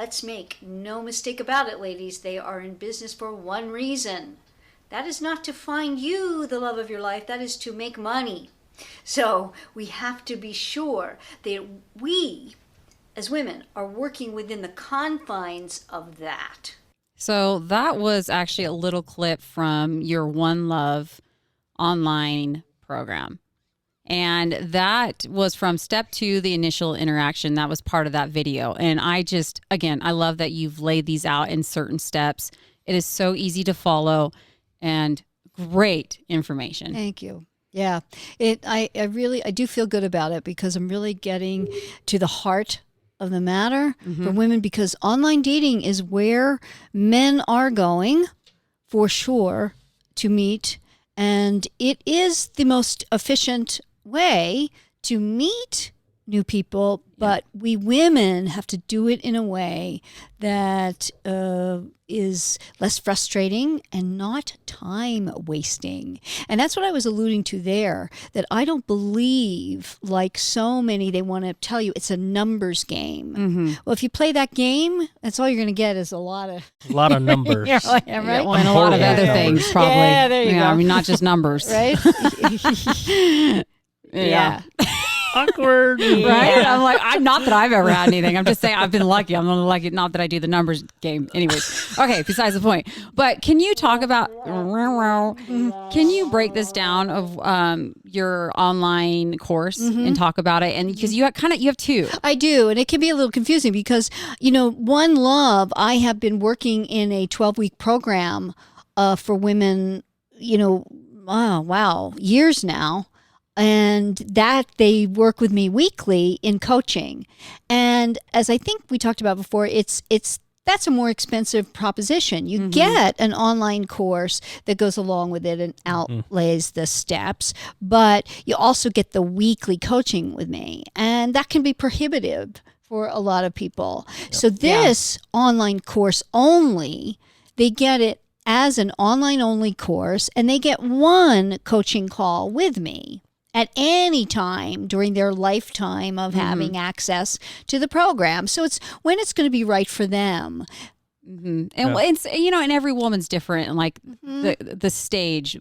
let's make no mistake about it, ladies, they are in business for one reason. That is not to find you the love of your life. That is to make money. So we have to be sure that we, as women, are working within the confines of that. So that was actually a little clip from your One Love online program. And that was from step 2, the initial interaction. That was part of that video. And I love that you've laid these out in certain steps. It is so easy to follow and great information. Thank you. Yeah, I do feel good about it because I'm really getting to the heart of the matter for women, because online dating is where men are going for sure to meet. And it is the most efficient way to meet new people, but we women have to do it in a way that is less frustrating and not time wasting. And that's what I was alluding to there, that I don't believe, like so many, they want to tell you it's a numbers game. Well, if you play that game, that's all you're going to get is a lot of numbers. Yeah, right? And a lot of other things, probably. Yeah, there you go. I mean, not just numbers. Right? Yeah. Awkward. Right? I'm like, not that I've ever had anything. I'm just saying I've been lucky. I'm only lucky, not that I do the numbers game. Anyways, okay, besides the point. But can you talk about, can you break this down of your online course and talk about it? And because you have 2. I do, and it can be a little confusing because, One Love, I have been working in a 12-week program for women, years now. And that they work with me weekly in coaching. And as I think we talked about before, that's a more expensive proposition. You get an online course that goes along with it and outlays the steps, but you also get the weekly coaching with me. And that can be prohibitive for a lot of people. Yep. So this online course only, they get it as an online only course, and they get one coaching call with me at any time during their lifetime of having access to the program. So it's when it's going to be right for them. And it's, and every woman's different, and like the stage,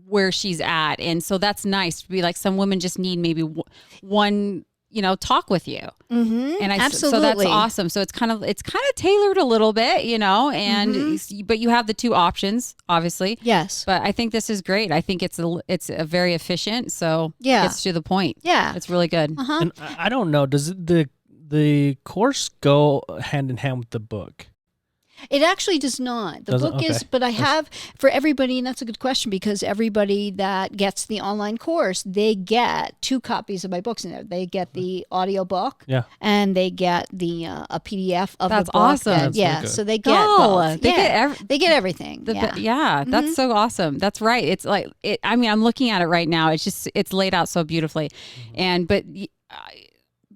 where she's at. And so that's nice to be like, some women just need maybe one, talk with you. And Absolutely. So that's awesome. So it's kind of tailored a little bit, and but you have the 2 options, obviously. Yes. But I think this is great. I think it's a very efficient. So it gets to the point. Yeah. It's really good. And I don't know, does the course go hand in hand with the book? It actually does not. The book is, but I have for everybody, and that's a good question, because everybody that gets the online course, they get 2 copies of my books in there. They get the audio book, and they get the a PDF of the book. That's awesome. That's so they get both. They get everything. That's so awesome. That's right. It's like I'm looking at it right now. It's laid out so beautifully, but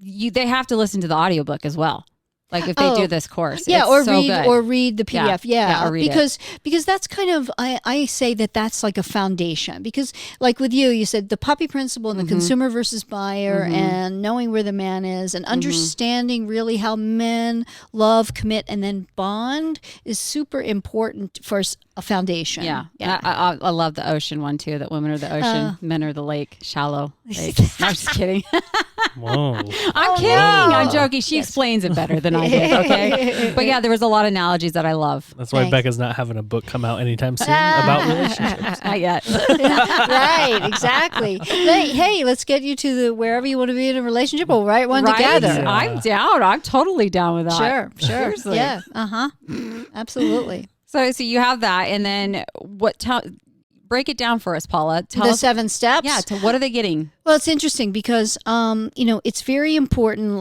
they have to listen to the audiobook as well. Like if they do this course. Or read the PDF. Or read because that's kind of, I say that's like a foundation, because like with you said the puppy principle and the consumer versus buyer and knowing where the man is and understanding really how men love, commit, and then bond is super important for a foundation. Yeah. I love the ocean one too, that women are the ocean, men are the lake, shallow lake. No, I'm just kidding. Whoa. I'm kidding. No. I'm joking. She explains it better than I did. Okay. But yeah, there was a lot of analogies that I love. That's why Becca's not having a book come out anytime soon about relationships. Not yet. Right. Exactly. Hey, let's get you to wherever you want to be in a relationship. We'll write one together. Yeah. I'm down. I'm totally down with that. Sure. Seriously. Yeah. Absolutely. So you have that, and then break it down for us, Paula. Tell us 7 steps. Yeah. What are they getting? Well, it's interesting because, it's very important.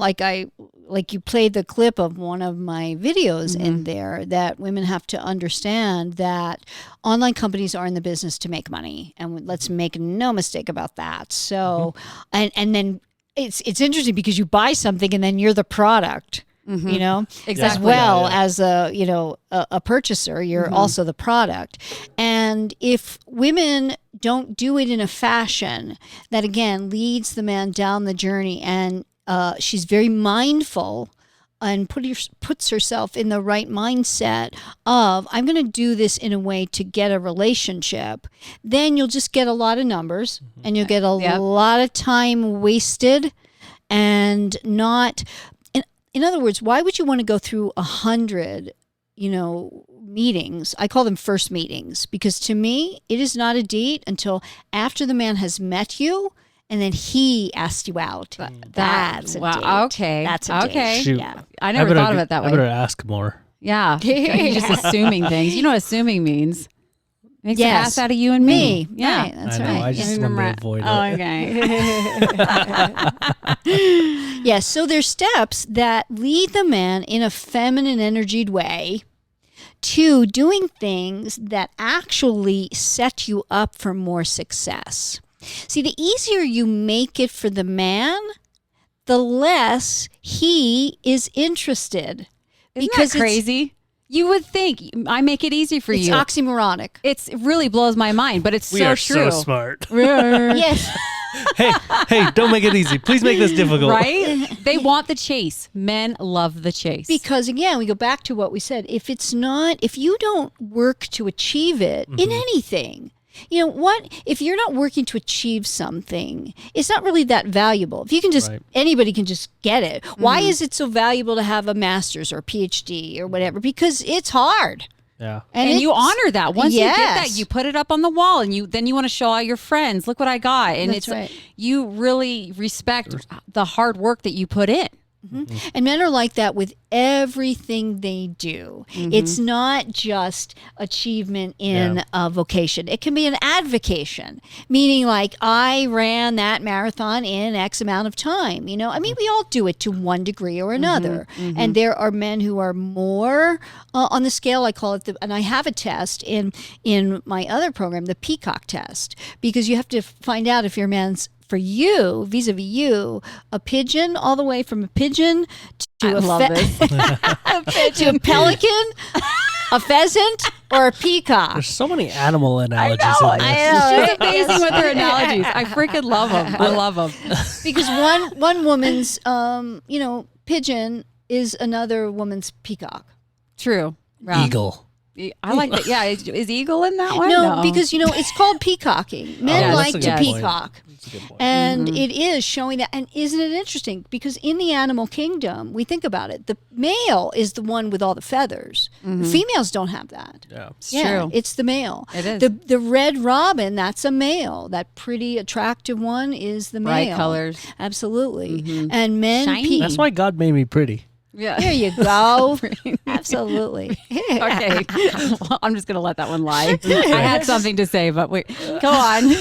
Like you played the clip of one of my videos in there, that women have to understand that online companies are in the business to make money, and let's make no mistake about that. So, and then it's interesting because you buy something and then you're the product. Exactly. As well as a purchaser, you're also the product. And if women don't do it in a fashion that again leads the man down the journey, and she's very mindful and puts herself in the right mindset of, I'm going to do this in a way to get a relationship, then you'll just get a lot of numbers and you'll get a lot of time wasted and not. In other words, why would you want to go through 100, meetings? I call them first meetings, because to me, it is not a date until after the man has met you and then he asked you out. That's a date. Okay. That's a date. Shoot. Yeah. I never thought of it that way. I better ask more. Yeah. You're just assuming things. You know what assuming means? Makes an ass out of you and me. Yeah. Right, that's I know. right. I just want to avoid it. Okay. Yes, so there's steps that lead the man in a feminine energied way to doing things that actually set you up for more success. See, the easier you make it for the man, the less he is interested. Isn't that crazy? You would think I make it easy for It's you. oxymoronic. It really blows my mind, but it's We so are true. so smart. Yes. hey, don't make it easy. Please make this difficult. Right? They want the chase. Men love the chase. Because again, we go back to what we said. If you don't work to achieve it in anything, if you're not working to achieve something, it's not really that valuable. If you can just, anybody can just get it. Why is it so valuable to have a master's or a PhD or whatever? Because it's hard. Yeah. And you honor that. Once you get that, Yes. you put it up on the wall and then you want to show all your friends, look what I got. And That's right. You really respect the hard work that you put in. And men are like that with everything they do. It's not just achievement in a vocation. It can be an advocation, meaning like, I ran that marathon in X amount of time. We all do it to one degree or another. And there are men who are more on the scale. I call it and I have a test in my other program, the Peacock test, because you have to find out if your man's, for you, vis-a-vis you, a pigeon, all the way from a pigeon to to a pelican, a pheasant, or a peacock. There's so many animal analogies in this. She's amazing with her analogies. I freaking love them. I love them. Because one woman's, pigeon is another woman's peacock. True. Right. Eagle. I like that. Yeah. Is Eagle in that one? No, because, it's called peacocking. Men that's like a to good peacock. That's a good point. And it is showing that. And isn't it interesting? Because in the animal kingdom, we think about it, the male is the one with all the feathers. The females don't have that. Yeah. It's true. It's the male. It is. The red robin, that's a male. That pretty, attractive one is the male. Bright colors. Absolutely. And men... Shiny. That's why God made me pretty. Yeah. There you go. Absolutely. Okay. Well, I'm just going to let that one lie. I had something to say, but wait, go on.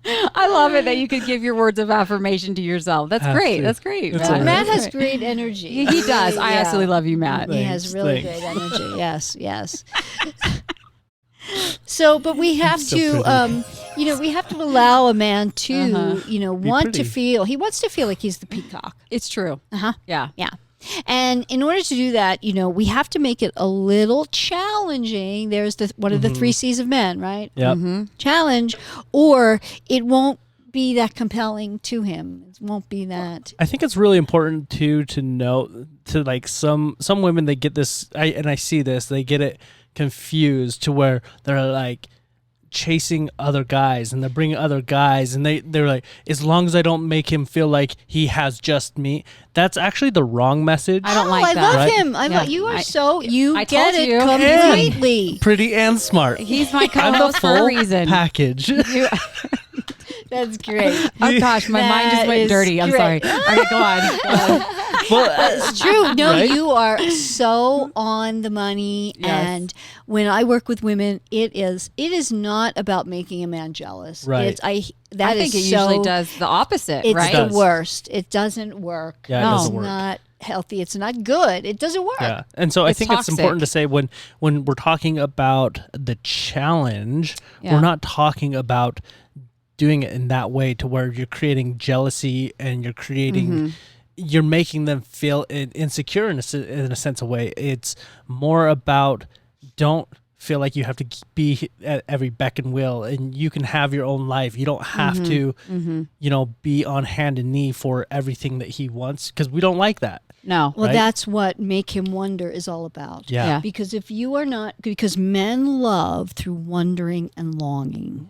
I love it that you could give your words of affirmation to yourself. That's Have great. to. That's great. It's Matt. Matt has great energy. He does. I Yeah. absolutely love you, Matt. He has Thanks, really thanks. great energy. Yes. So, but we have So to, we have to allow a man to, want pretty. to feel. He wants to feel like he's the peacock. It's true. Yeah. Yeah. And in order to do that, we have to make it a little challenging. There's one of the 3 C's of men, right? Yep. Challenge, or it won't be that compelling to him. It won't be that. I think it's really important too to note to like some women, they get this, I see this, they get it confused to where they're like chasing other guys and they're bringing other guys and they're like, as long as I don't make him feel like he has just me. That's actually the wrong message. I don't like I that. love Right? him. Yeah. You are I get told it you. completely. Pretty and smart. He's my I'm the co-host for a full reason. package. That's great. Oh gosh, my mind just That went is dirty. I'm sorry. great. Okay, go on. Well, It's true. No, Right? you are so on the money. Yes. And when I work with women, it is not about making a man jealous. Right. I That think is it usually so- does the opposite, It's right? the does. worst. It doesn't work. Yeah, it No. doesn't It's work. not healthy. It's not good. It doesn't work. Yeah. And so I It's think it's toxic. important to say when we're talking about the challenge, Yeah. we're not talking about doing it in that way to where you're creating jealousy and you're creating you're making them feel insecure in a sense of way. It's more about don't feel like you have to be at every beck and will, and you can have your own life. You don't have to, be on hand and knee for everything that he wants, because we don't like that. No. Well, right? that's what Make Him Wonder is all about. Yeah. Because if you are not, because men love through wondering and longing.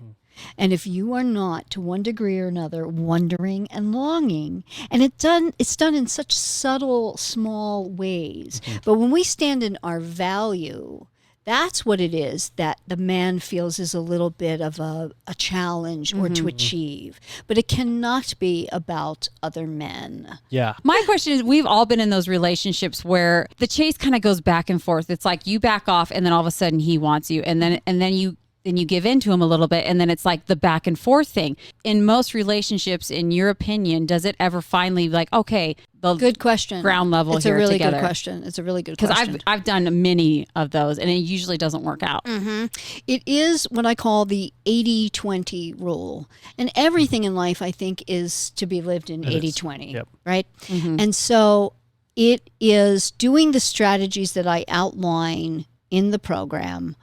And if you are not, to one degree or another, wondering and longing, and it's done in such subtle, small ways. But when we stand in our value, that's what it is that the man feels is a little bit of a challenge or to achieve. But it cannot be about other men. Yeah. My question is, we've all been in those relationships where the chase kind of goes back and forth. It's like you back off, and then all of a sudden he wants you, and then you give in to him a little bit, and then it's like the back and forth thing. In most relationships, in your opinion, does it ever finally okay, the Good question. ground level It's here a really together? good question. It's a really good Because question. I've done many of those, and it usually doesn't work out. It is what I call the 80-20 rule. And everything in life, I think, is to be lived in 80-20, Yep. right? And so it is doing the strategies that I outline in the program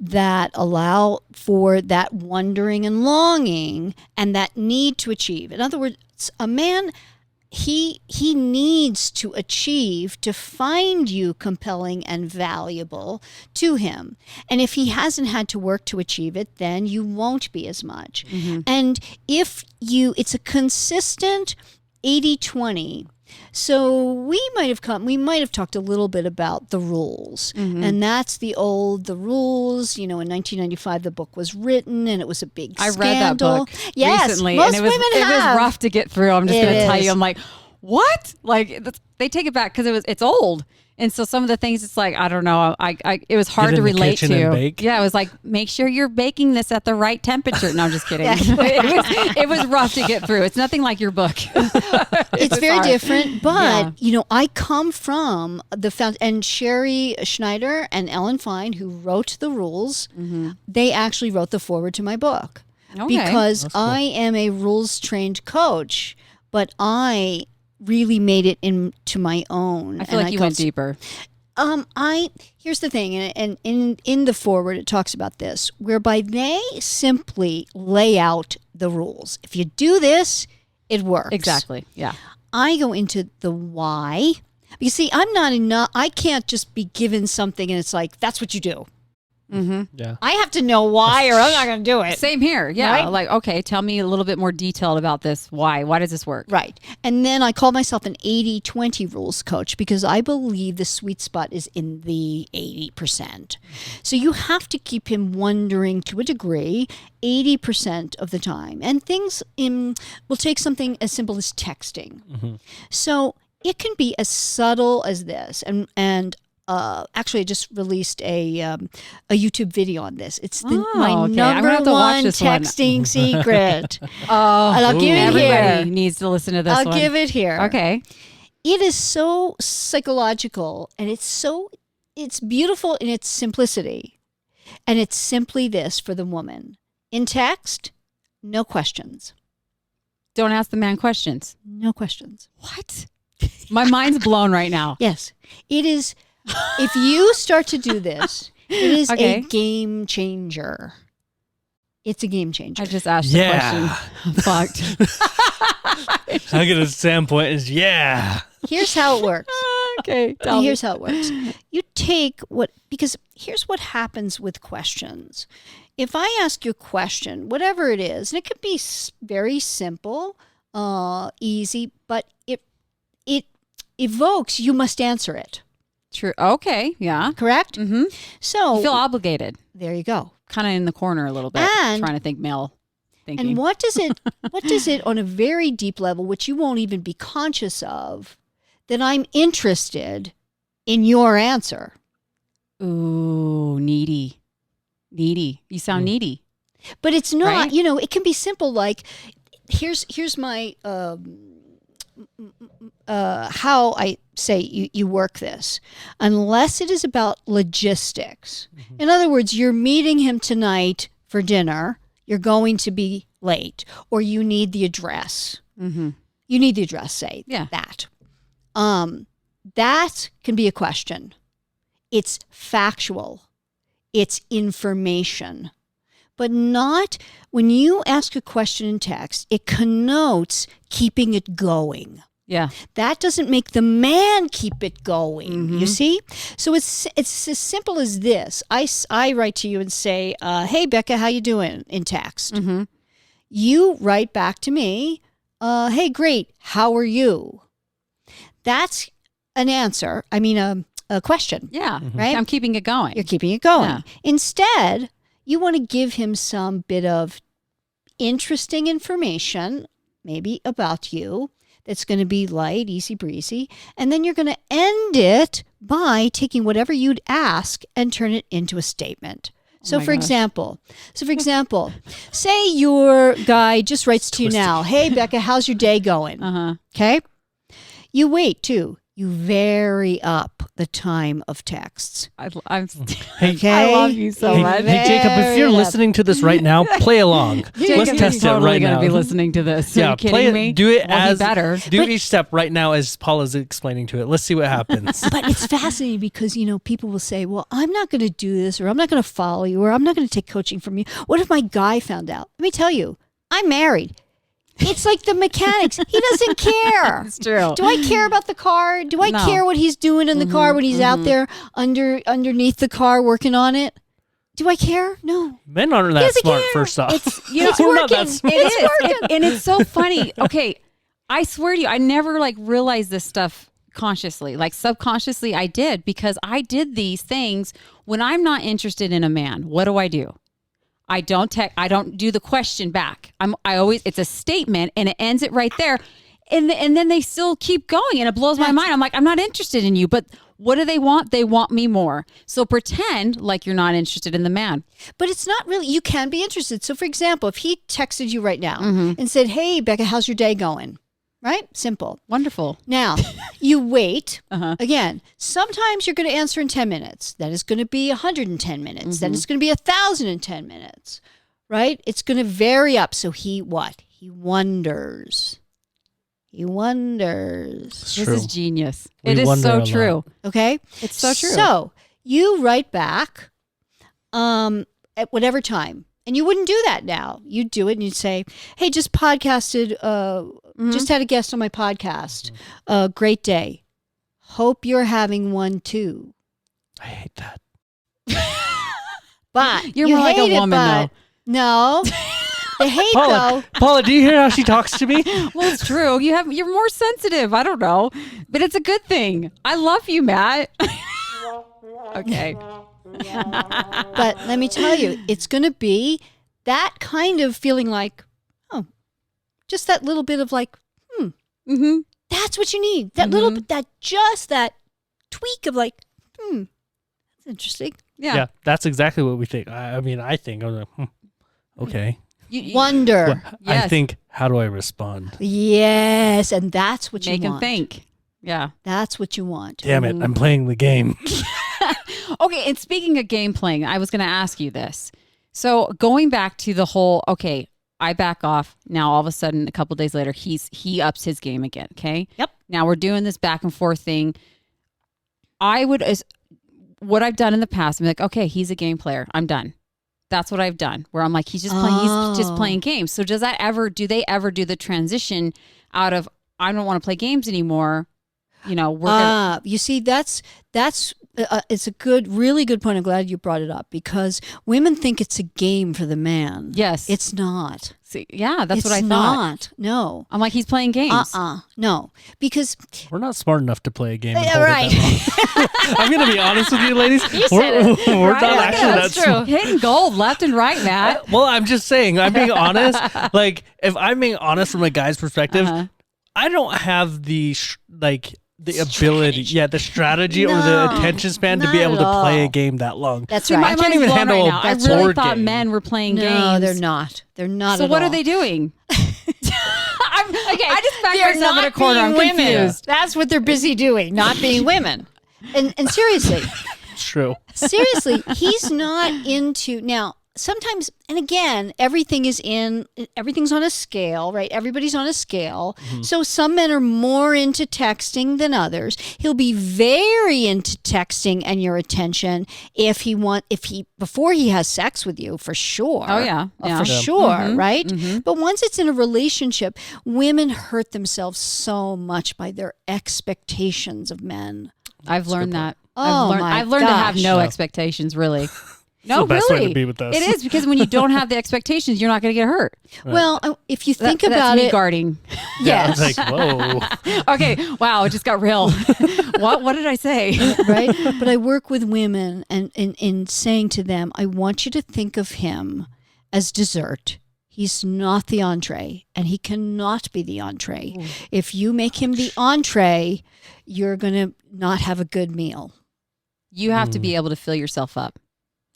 that allow for that wondering and longing and that need to achieve. In other words, a man, he needs to achieve to find you compelling and valuable to him. And if he hasn't had to work to achieve it, then you won't be as much. And if it's a consistent 80-20. So we might have talked a little bit about the rules, and that's the rules. In 1995, the book was written, and it was a big scandal. I read that book recently, most and it was rough to get through. I'm just going to tell you, I'm like, what? Like they take it back because it's old. And so some of the things, it's like, I don't know, it was hard to relate to. And bake. Yeah, it was like, make sure you're baking this at the right temperature. No, I'm just kidding. It was rough to get through. It's nothing like your book. It's very hard. different, but I come from and Sherry Schneider and Ellen Fine, who wrote the rules, they actually wrote the foreword to my book. Okay. Because That's cool. I am a rules trained coach, but I really made it into my own. I feel like you went deeper. Here's the thing, and in the foreword it talks about this, whereby they simply lay out the rules. If you do this, it works. Exactly. Yeah. I go into the why. You see, I'm not enough. I can't just be given something and it's like, that's what you do. Yeah. I have to know why, or I'm not going to do it. Same here. Yeah. Right? Like, okay, tell me a little bit more detailed about this. Why? Why does this work? Right. And then I call myself an 80-20 rules coach because I believe the sweet spot is in the 80%. So you have to keep him wondering to a degree 80% of the time. And things will take something as simple as texting. So it can be as subtle as this. And actually, I just released a YouTube video on this. It's my okay. number I'm gonna have to watch one this one. texting secret. Oh, And I'll give it everybody here. needs to listen to this one. I'll give it here. Okay. It is so psychological, and it's beautiful in its simplicity. And it's simply this for the woman. In text, no questions. Don't ask the man questions. No questions. What? My mind's blown right now. Yes. It is. If you start to do this, it is Okay. a game changer. It's a game changer. I just asked the question. I'm fucked. I get a standpoint is Here's how it works. Okay. Tell me. Here's how it works. You take because here's what happens with questions. If I ask you a question, whatever it is, and it could be very simple, easy, but it evokes, you must answer it. True. Okay. Yeah. Correct? Mm-hmm. So You feel obligated. there you go. Kind of in the corner a little bit. And- trying to think male thinking. And what does it on a very deep level, which you won't even be conscious of, that I'm interested in your answer. Ooh, needy. Needy. You sound needy. But it's not, Right? it can be simple like, here's my, how I say you work this. Unless it is about logistics. In other words, you're meeting him tonight for dinner, you're going to be late, or you need the address. Mm-hmm. You need the address, say that. That can be a question. It's factual. it's information. But not when you ask a question in text, it connotes keeping it going. Yeah. That doesn't make the man keep it going. You see? So it's as simple as this. I write to you and say, hey, Becca, how you doing in text? You write back to me, hey, great, how are you? That's an answer. I mean, a question. Yeah. Right? I'm keeping it going. You're keeping it going. Yeah. Instead, you want to give him some bit of interesting information, maybe about you, that's going to be light, easy breezy. And then you're going to end it by taking whatever you'd ask and turn it into a statement. So for example, say your guy just writes to you now, hey, Becca, how's your day going? Okay. You wait too. You vary up the time of texts. I Okay. love you so much. Hey, Jacob, if you're listening to this right now, play along. Let's test it totally right gonna now. be listening to this. Are you kidding play it. me? Do it Well, he better. Do each step right now as Paula's explaining to it. Let's see what happens. But it's fascinating because, people will say, well, I'm not going to do this, or I'm not going to follow you, or I'm not going to take coaching from you. What if my guy found out? Let me tell you, I'm married. It's like the mechanics. He doesn't care. It's true. Do I care about the car? Do I care what he's doing in the car when he's out there underneath the car working on it? Do I care? No. Men aren't that smart, first off. We're not that smart. It is. And it's so funny. Okay. I swear to you, I never realized this stuff consciously. Subconsciously I did, because I did these things when I'm not interested in a man. What do? I don't do the question back. It's a statement and it ends it right there. And then they still keep going and it blows my mind. I'm like, I'm not interested in you, but what do they want? They want me more. So pretend like you're not interested in the man. But it's not really, you can be interested. So for example, if he texted you right now and said, hey, Becca, how's your day going? Right? Simple. Wonderful. Now, you wait. Again, sometimes you're going to answer in 10 minutes. Then it's going to be 110 minutes. Then it's going to be 1,010 minutes. Right? It's going to vary up. So he wonders. He wonders. It's This true. is genius. We It is wonder so a true. lot. Okay? It's so true. So you write back at whatever time. And you wouldn't do that now. You'd do it and you'd say, hey, just podcasted, just had a guest on my podcast. Great day. Hope you're having one too. I hate that. But You're you more like a hate it, woman, but- No. The hate Paula, do you hear how she talks to me? Well, it's true. You're more sensitive. I don't know, but it's a good thing. I love you, Matt. Okay. But let me tell you, it's going to be that kind of feeling like, just that little bit of like, that's what you need. That little bit, that tweak of like, that's interesting. Yeah. That's exactly what we think. I think, I was like, okay. Wonder. Yes. I think, how do I respond? Yes. And that's what you Make him want. think. Yeah. That's what you want. Damn it, I'm playing the game. Okay, and speaking of game playing, I was going to ask you this. So going back to the whole, okay, I back off. Now all of a sudden, a couple days later, he ups his game again. Okay. Yep. Now we're doing this back and forth thing. What I've done in the past, I'm like, okay, he's a game player. I'm done. That's what I've done. Where I'm like, he's just playing games. So do they ever do the transition out of, I don't want to play games anymore? You see, that's it's a really good point. I'm glad you brought it up because women think it's a game for the man. Yes. It's not. See, yeah, that's what I It's thought. not. No. I'm like, he's playing games. No. Because We're not smart enough to play a game. And Yeah, hold right. It that long. I'm going to be honest with you, ladies. We're Right? not actually That's that true. smart. Hitting gold left and right, Matt. Well, I'm just saying, I'm being honest. Like, if I'm being honest from a guy's perspective, I don't have the ability, the strategy or the attention span to be not able at to play all. a game that long. That's See, right. my I can't mind's even blown handle right a now. I really board thought game. men were playing No, games. they're not. They're not So at what all. are they doing? I just backed They're myself in a not corner. I'm being women. confused. That's what they're busy doing, not being women. And seriously, It's true. seriously, he's not into now. sometimes, and again, everything's on a scale, right? Everybody's on a scale. So some men are more into texting than others. He'll be very into texting and your attention before he has sex with you, for sure. Oh, yeah. For sure, right? But once it's in a relationship, women hurt themselves so much by their expectations of men. I've learned that. Oh, I've learned to have no expectations, really. No, the best really. way to be with us. It is, because when you don't have the expectations, you're not going to get hurt. Right. Well, if you think That's about me it, guarding. yes. It's like, whoa. Okay, wow, it just got real. What did I say? Right? But I work with women and in saying to them, I want you to think of him as dessert. He's not the entree, and he cannot be the entree. Ooh. If you make him the entree, you're going to not have a good meal. You have to be able to fill yourself up.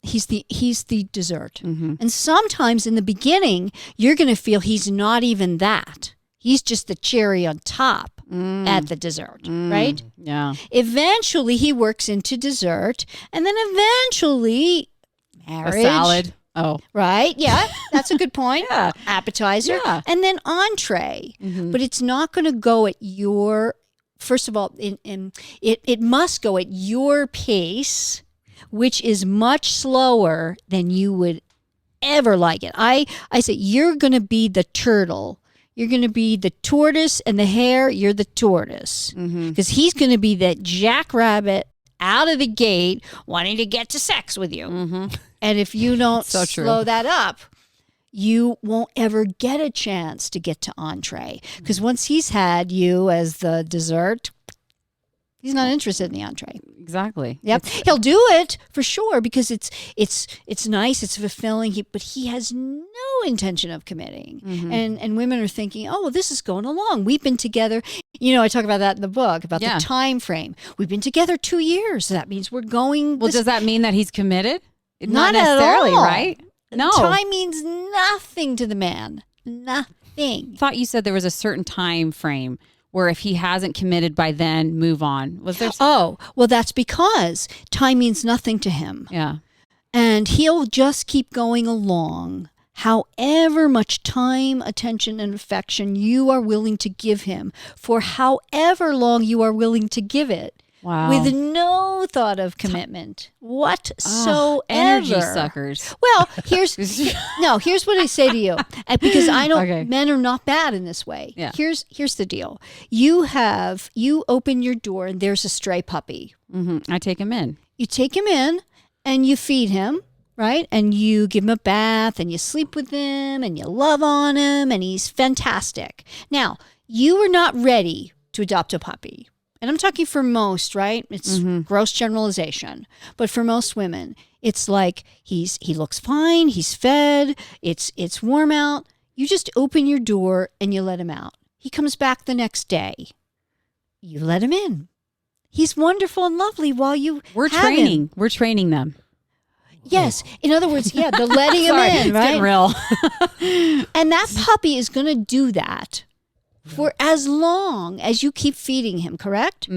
He's the dessert. And sometimes in the beginning, you're going to feel he's not even that. He's just the cherry on top at the dessert, right? Yeah. Eventually, he works into dessert, and then eventually, marriage. A salad. Oh. Right? Yeah, that's a good point. Yeah. Appetizer. Yeah. And then entree. But it's not going to go at your, first of all, it must go at your pace, which is much slower than you would ever like it. I say, you're going to be the turtle. You're going to be the tortoise, and the hare, you're the tortoise. Because he's going to be that jackrabbit out of the gate wanting to get to sex with you. And if you don't slow that up, you won't ever get a chance to get to entree. Because once he's had you as the dessert, he's not interested in the entree. Exactly. Yep. He'll do it for sure because it's nice, it's fulfilling, but he has no intention of committing. And women are thinking, oh, well, this is going along. We've been together. You know, I talk about that in the book, about the time frame. We've been together 2 years. So that means we're going. Well, does that mean that he's committed? Not necessarily, at all. right? No. Time means nothing to the man. Nothing. I thought you said there was a certain time frame where if he hasn't committed by then, move on. Was there? Oh, well, that's because time means nothing to him. Yeah. And he'll just keep going along, however much time, attention, and affection you are willing to give him, for however long you are willing to give it. Wow. With no thought of commitment whatsoever. Energy suckers. Well, here's what I say to you, because I know Okay. men are not bad in this way. Yeah. Here's the deal. You open your door and there's a stray puppy. I take him in. You take him in and you feed him, right? And you give him a bath and you sleep with him and you love on him and he's fantastic. Now, you are not ready to adopt a puppy. And I'm talking for most, right? It's gross generalization. But for most women, it's like he looks fine, he's fed, it's warm out. You just open your door and you let him out. He comes back the next day. You let him in. He's wonderful and lovely while We're have training. him. We're training them. Yes. In other words, the letting him Sorry, in, it's right? getting real. And that puppy is going to do that for as long as you keep feeding him, correct?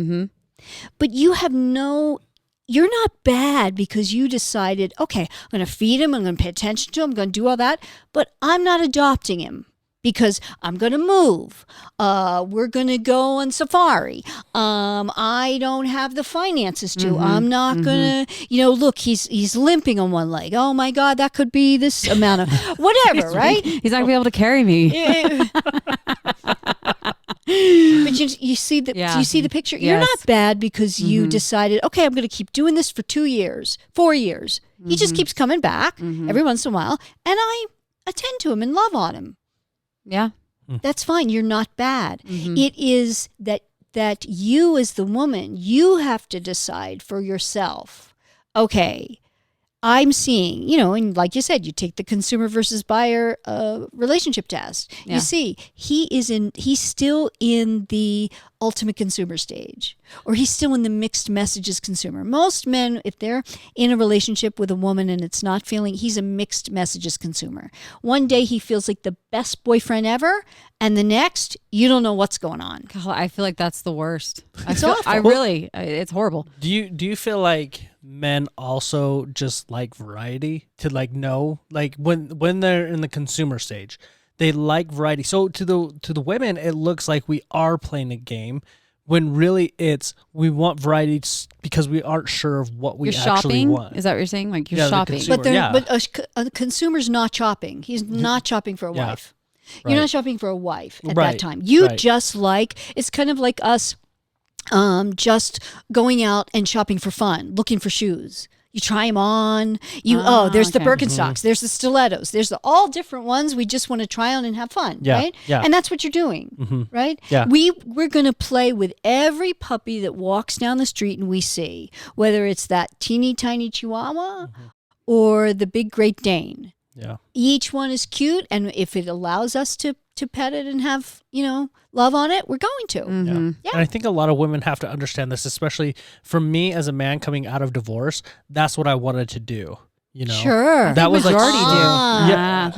But you're not bad because you decided, okay, I'm going to feed him, I'm going to pay attention to him, I'm going to do all that, but I'm not adopting him because I'm going to move. We're going to go on safari. I don't have the finances to. I'm not going to, look, he's limping on one leg. Oh my God, that could be this amount of whatever, right? He's not going to be able to carry me. But you see the picture. You're Yes. not bad because you decided, okay, I'm going to keep doing this for 2 years, 4 years. He just keeps coming back every once in a while, and I attend to him and love on him. Yeah. That's fine. You're not bad. It is that you as the woman, you have to decide for yourself, okay, I'm seeing, and like you said, you take the consumer versus buyer relationship test. Yeah. You see, he's still in the ultimate consumer stage, or he's still in the mixed messages consumer. Most men, if they're in a relationship with a woman and it's not feeling, he's a mixed messages consumer. One day he feels like the best boyfriend ever, and the next, you don't know what's going on. God, I feel like that's the worst. It's awful. It's horrible. Do you feel like men also just like variety to like know, like when they're in the consumer stage, they like variety. So to the women, it looks like we are playing a game, when really it's we want variety because we aren't sure of what we actually want. Is that what you're saying? Like you're shopping. But a consumer's not shopping. He's not shopping for a wife. Right. You're not shopping for a wife at that time. You just like, it's kind of like us just going out and shopping for fun, looking for shoes. You try them on. There's the Birkenstocks. There's the stilettos. There's all different ones. We just want to try on and have fun, right? Yeah. And that's what you're doing, right? Yeah. We're going to play with every puppy that walks down the street and we see, whether it's that teeny tiny Chihuahua or the big Great Dane. Yeah. Each one is cute, and if it allows us to pet it and have, love on it, we're going to. Yeah. And I think a lot of women have to understand this, especially for me as a man coming out of divorce. That's what I wanted to do. Sure. That was majority do. Yeah.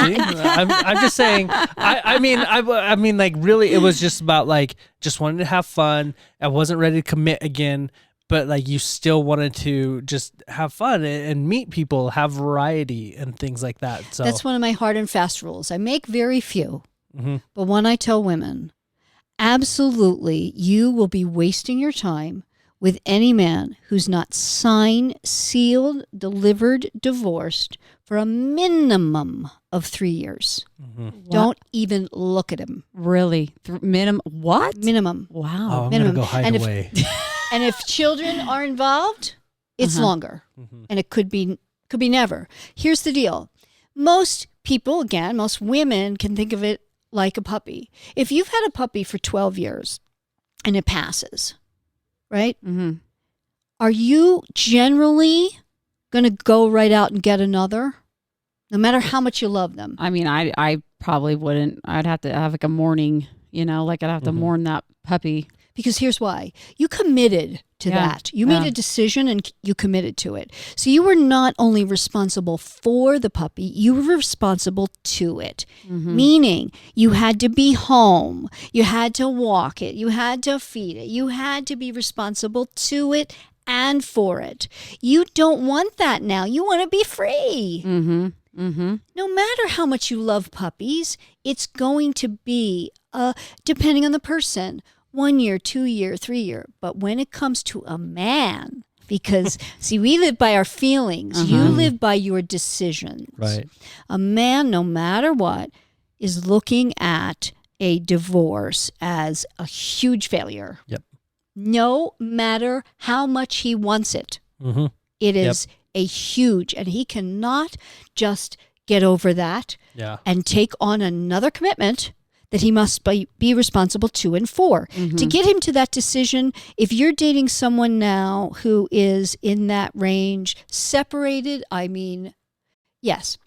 See? I'm just saying. I mean, like really, it was just about like just wanted to have fun. I wasn't ready to commit again. But like you still wanted to just have fun and meet people, have variety and things like that. So that's one of my hard and fast rules. I make very few, but one I tell women, absolutely, you will be wasting your time with any man who's not signed, sealed, delivered, divorced for a minimum of 3 years. Don't even look at him. Really? Minimum? What? Minimum. Wow. Oh, I'm going to go hide away. And if children are involved, it's longer. And it could be never. Here's the deal. Most people, again, most women can think of it like a puppy. If you've had a puppy for 12 years and it passes, right? Are you generally going to go right out and get another? No matter how much you love them. I mean, I probably wouldn't. I'd have to have like a mourning, like I'd have to mourn that puppy. Because here's why. You committed to that. You made a decision and you committed to it. So you were not only responsible for the puppy, you were responsible to it. Meaning you had to be home. You had to walk it. You had to feed it. You had to be responsible to it and for it. You don't want that now. You want to be free. No matter how much you love puppies, it's going to be, depending on the person, 1 year, 2 year, 3 year. But when it comes to a man, because see, we live by our feelings. You live by your decisions. Right. A man, no matter what, is looking at a divorce as a huge failure. Yep. No matter how much he wants it. It is a huge, and he cannot just get over that and take on another commitment that he must be responsible to and for. To get him to that decision, if you're dating someone now who is in that range, separated, I mean, yes.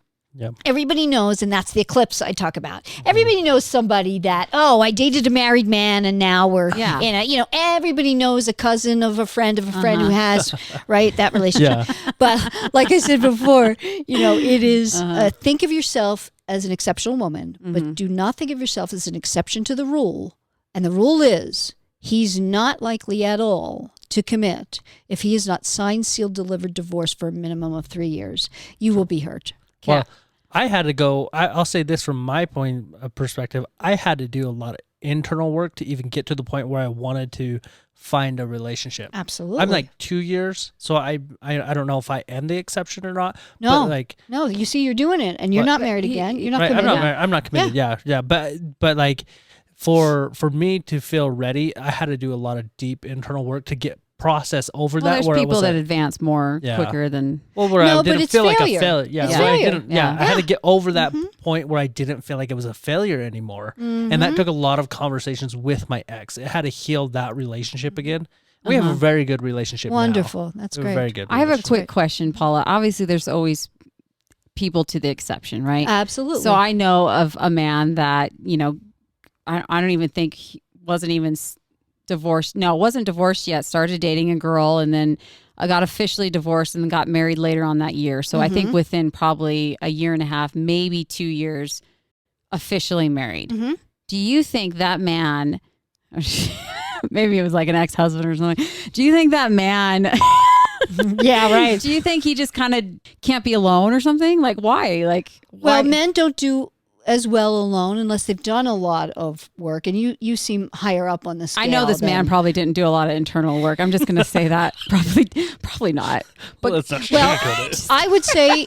Everybody knows, and that's the eclipse I talk about. Everybody knows somebody that, I dated a married man and now we're in a, everybody knows a cousin of a friend who has, right, that relationship. But like I said before, it is, think of yourself as an exceptional woman, but do not think of yourself as an exception to the rule. And the rule is, he's not likely at all to commit if he is not signed, sealed, delivered, divorced for a minimum of 3 years. You will be hurt. Well, I had to go, I'll say this from my point of perspective, I had to do a lot of internal work to even get to the point where I wanted to find a relationship. Absolutely. I'm like 2 years, so I don't know if I am the exception or not. No, but no, you see, you're doing it, and you're not married again. You're not committed. I'm not committed. Yeah. But like for me to feel ready, I had to do a lot of deep internal work to get process over that. There's people that advance more quicker than. Well, where I didn't feel like a failure. Yeah, I had to get over that point where I didn't feel like it was a failure anymore, and that took a lot of conversations with my ex. It had to heal that relationship again. We have a very good relationship. Wonderful. Now. That's great. Very good. I have a quick question, Paula. Obviously, there's always people to the exception, right? Absolutely. So I know of a man that I don't even think he wasn't even divorced. No, wasn't divorced yet. Started dating a girl and then got officially divorced and then got married later on that year. So I think within probably a year and a half, maybe 2 years, officially married. Do you think that man, maybe it was like an ex-husband or something. Do you think that man Yeah, right. Do you think he just kind of can't be alone or something? Like, why? Like, Well, why? men don't do as well alone unless they've done a lot of work, and you seem higher up on the scale. I know this man than- probably didn't do a lot of internal work. I'm just going to say that. Probably not. But Let's not Well, sugarcoat it. I would say,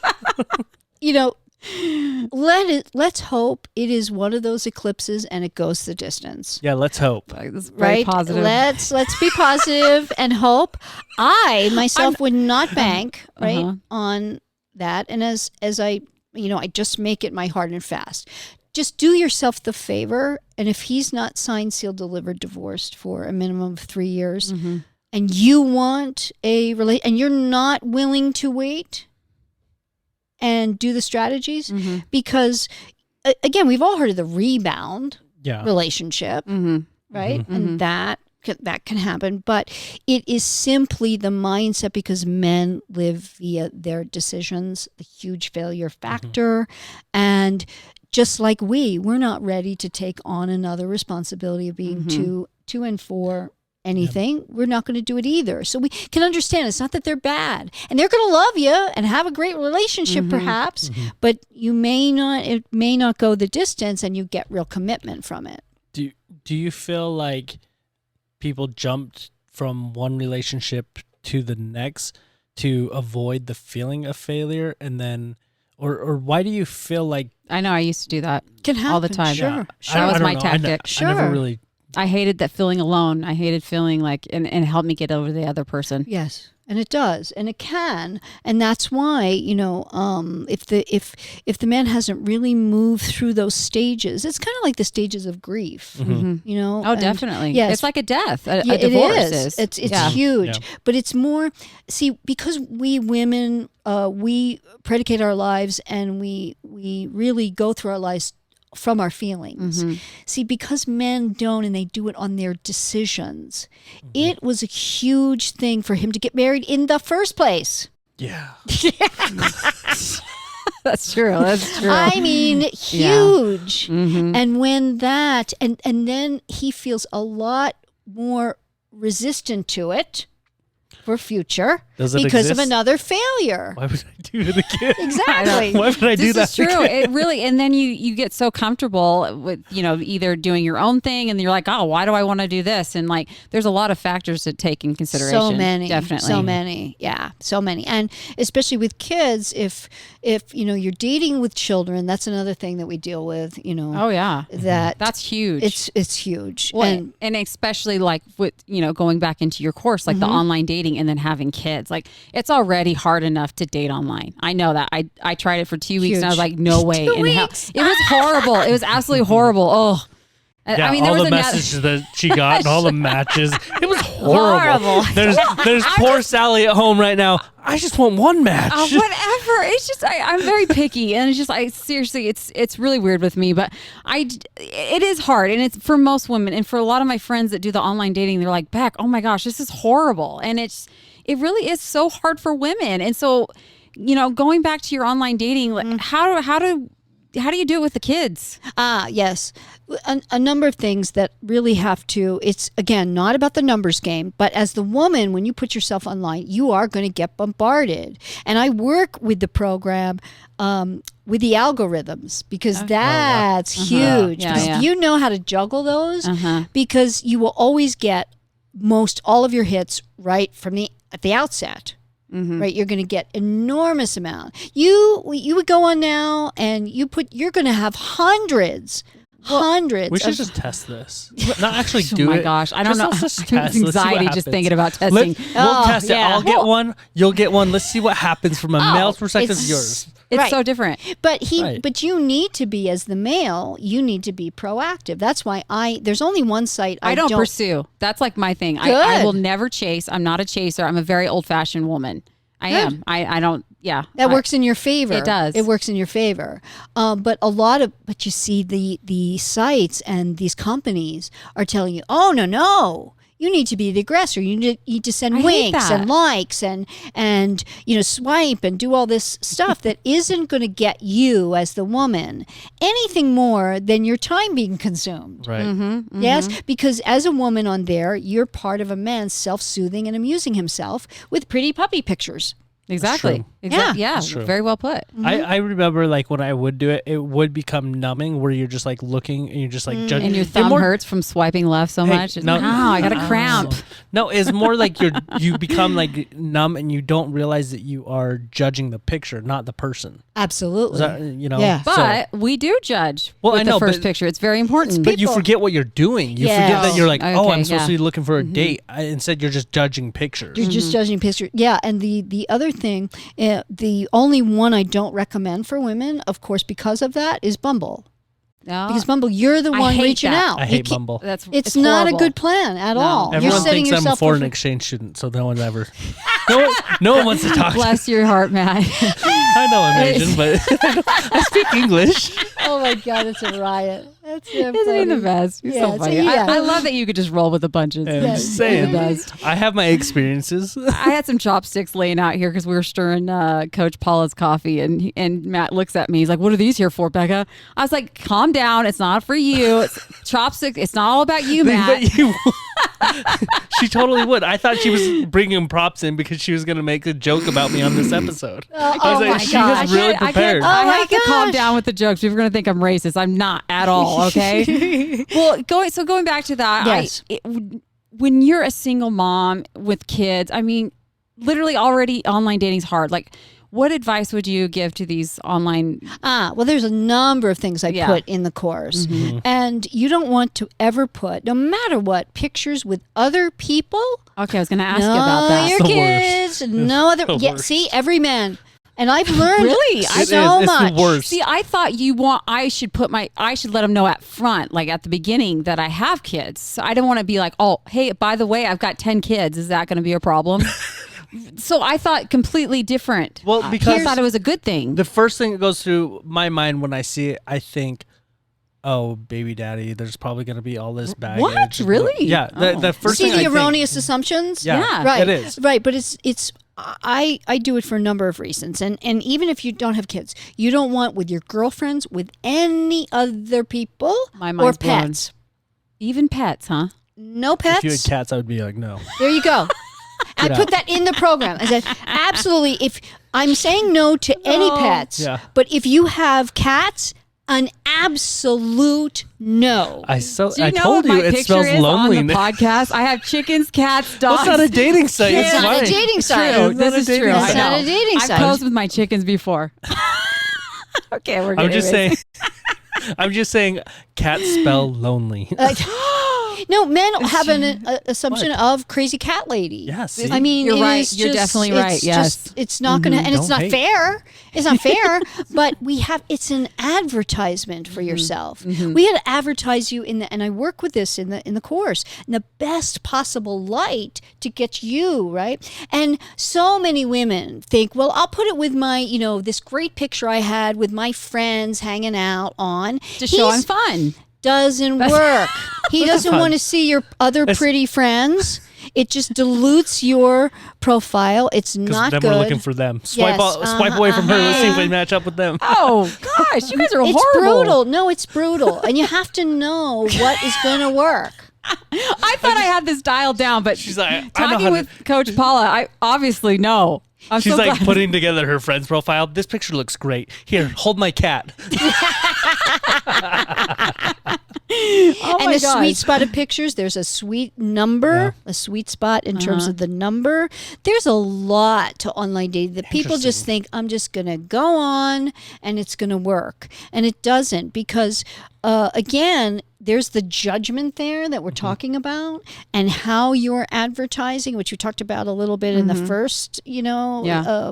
let's hope it is one of those eclipses and it goes the distance. Yeah, let's hope. like, this is very Right? positive. Let's be positive and hope. I myself would not bank right on that, and as I I just make it my hard and fast. Just do yourself the favor, and if he's not signed, sealed, delivered, divorced for a minimum of 3 years, and you want and you're not willing to wait and do the strategies, because again, we've all heard of the rebound relationship, right? And that can happen, but it is simply the mindset, because men live via their decisions, the huge failure factor, and just like we're not ready to take on another responsibility of being two and four anything. We're not going to do it either. So we can understand it's not that they're bad, and they're going to love you and have a great relationship perhaps, but it may not go the distance, and you get real commitment from it. Do you feel like people jumped from one relationship to the next to avoid the feeling of failure, and then or why do you feel like I know I used to do that Can happen all the time. Sure, Yeah. sure. That was don't my know. tactic. I never Sure. really. I hated that feeling alone. I hated feeling like, and it helped me get over the other person. Yes, and it does, and it can, and that's why if the man hasn't really moved through those stages, it's kind of like the stages of grief, Oh, and- definitely. Yes, It's like a death. A yeah, divorce it is. It's huge, Yeah. but it's more. See, because we women, we predicate our lives, and we really go through our lives from our feelings. See, because men don't, and they do it on their decisions, it was a huge thing for him to get married in the first place. Yeah. That's true. That's true. I mean, huge. And when that, and then he feels a lot more resistant to it for future Does it because of exist? another failure. Why would I do it again? Exactly. Why would I do that? This is true. again? It really, and then you get so comfortable with, either doing your own thing, and you're like, oh, why do I want to do this? And like, there's a lot of factors to take in consideration. So many, Definitely. so many, yeah, so many, and especially with kids. If you're dating with children, that's another thing that we deal with. Oh yeah. That's huge. It's huge, Well, and especially like with, going back into your course, like the online dating and then having kids, like it's already hard enough to date online. I know that. I tried it for 2 weeks and I was like, no way. 2 in hell. weeks? It was horrible. It was absolutely horrible. Oh, Yeah, I mean, there all was the another. messages that she got and all the matches. It was horrible. Horrible. There's poor Sally at home right now. I just want one match. Whatever. It's just I'm very picky, and it's just seriously, it's really weird with me. But it is hard, and it's for most women, and for a lot of my friends that do the online dating, they're like, Beck, oh my gosh, this is horrible, and it really is so hard for women. And so, going back to your online dating, like, how do you do it with the kids? Yes. A number of things that really have to, it's again, not about the numbers game, but as the woman, when you put yourself online, you are going to get bombarded. And I work with the program, with the algorithms, because that's huge. Yeah, because yeah. if you know how to juggle those, because you will always get all of your hits right at the outset. Right, you're going to get enormous amount. You would go on now, and you're going to have hundreds. We should just test this. Not actually do it. Oh my gosh, I don't know. Just let's test. I'm Let's see what anxiety just happens. thinking about testing. We'll test it. yeah. I'll get one. You'll get one. Let's see what happens from a male's perspective. Yours. It's Right. so different. But Right. but you need to be, as the male, you need to be proactive. That's why there's only one site I don't pursue. That's like my thing. I Good. will never chase. I'm not a chaser. I'm a very old fashioned woman. I am. I don't. Yeah. That works in your favor. It does. It works in your favor. But you see the sites and these companies are telling you, oh, no, You need to be the aggressor. You need to send I hate winks that. and likes and swipe and do all this stuff that isn't going to get you as the woman anything more than your time being consumed. Right. Mm-hmm. Yes, because as a woman on there, you're part of a man self-soothing and amusing himself with pretty puppy pictures. Exactly. Yeah. Yeah. That's true. Very well put. I remember like when I would do it, it would become numbing where you're just like looking and you're just like judging. And your thumb hurts from swiping left so Hey, much. no. I got a cramp. No, it's more like you become like numb and you don't realize that you are judging the picture, not the person. Absolutely. Is that, Yeah. But we do judge Well, with I know, the first but- picture. It's very important. But you People- forget what you're doing. You Yes. forget that you're like, oh, I'm Okay, supposed to yeah. be looking for a date. Instead, you're just judging pictures. You're just judging pictures. Yeah, and the other thing, the only one I don't recommend for women, of course, because of that, is Bumble. No. Because Bumble, you're the I one hate reaching that. out. I You hate can't- Bumble. It's not horrible. a good plan at No. all. Everyone You're setting thinks I'm a yourself foreign up exchange student, so no one ever. No one wants to talk. Bless your heart, Matt. I know I'm Asian, but I speak English. Oh my God, it's a riot. That's so Isn't he funny. the best? He's Yeah, so funny. yeah. I love that you could just roll with the punches. I'm Yes. just saying. The best. I have my experiences. I had some chopsticks laying out here because we were stirring Coach Paula's coffee, and Matt looks at me. He's like, "What are these here for, Becca?" I was like, "Calm down. It's not for you. It's chopsticks. It's not all about you, Matt." But you, she totally would. I thought she was bringing props in because she was going to make a joke about me on this episode. I was oh like, my she gosh. was really prepared. I my have to calm gosh. down with the jokes. People are going to think I'm racist. I'm not at all. Okay. Well, going back to that. Yes. When you're a single mom with kids, I mean, literally already online dating's hard. Like, what advice would you give to these online? Well, there's a number of things I Yeah. put in the course. And you don't want to ever put, no matter what, pictures with other people. Okay, I was going to ask no, you about that. your The worst. kids. No other. The Yeah, worst. see, every man. And I've learned Really? so It's much. the worst. See, I thought I should let them know at front, like at the beginning, that I have kids. So I don't want to be like, oh, hey, by the way, I've got 10 kids. Is that going to be a problem? So I thought completely different. Well, I because thought it was a good thing. the first thing that goes through my mind when I see it, I think, oh, baby daddy, there's probably going to be all this baggage. What? Really? Yeah. Oh. The first See thing the I think- erroneous assumptions? Yeah, Yeah. Right. it is. Right, but it's I do it for a number of reasons. And even if you don't have kids, you don't want with your girlfriends, with any other people My or mind's blown. pets. Even pets, huh? No If you had pets. cats, I would be like, no. There you go. I Get put that in the program. I said, absolutely. If I'm saying no to any pets, Yeah. but if you have cats, an absolute no. I Do you know told what you my it picture smells is on loneliness. the podcast? I have chickens, cats, dogs. That's not a dating site. It's It's not a fine. dating site. True. It's not This a is dating true. site. I It's not know. a dating I've site. posed with my chickens before. Okay, we're I'm getting just saying. I'm just saying. Cats spell lonely. No, men have an assumption of crazy cat lady. Yes. I mean, You're it right. is You're just- definitely it's right. Yes. just- it's not going to, and it's Don't not hate. fair. It's not fair, but it's an advertisement for yourself. We had to advertise you and I work with this in the course, in the best possible light to get you, right? And so many women think, well, I'll put it with my, this great picture I had with my friends hanging out on. to show I'm He's- fun. doesn't work. He doesn't fun. want to see your other pretty friends. It just dilutes your profile. It's Because not then good. we're looking for them. Swipe Yes, swipe away from her. Let's see if we match up with them. Oh gosh, you guys are It's horrible. brutal. No, it's brutal. And you have to know what is going to work. I thought I had this dialed down, but She's like, I know talking how to- with Coach Paula, I obviously know. I'm She's so like glad. putting together her friend's profile. This picture looks great. Here, hold my cat. Oh And my the gosh. sweet spot of pictures, there's a sweet number, a sweet spot in terms of the number. There's a lot to online dating that people just think, I'm just going to go on and it's going to work. And it doesn't because, again, there's the judgment there that we're talking about and how you're advertising, which we talked about a little bit in the first,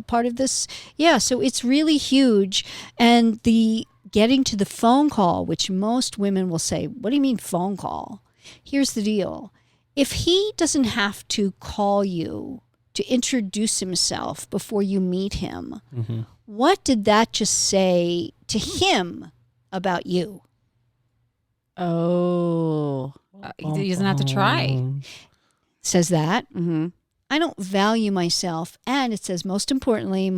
part of this. Yeah, so it's really huge. And the getting to the phone call, which most women will say, what do you mean phone call? Here's the deal. If he doesn't have to call you to introduce himself before you meet him, what did that just say to him about you? Oh, he doesn't have to try. says that. Mm-hmm. I don't value myself. And it says, most importantly,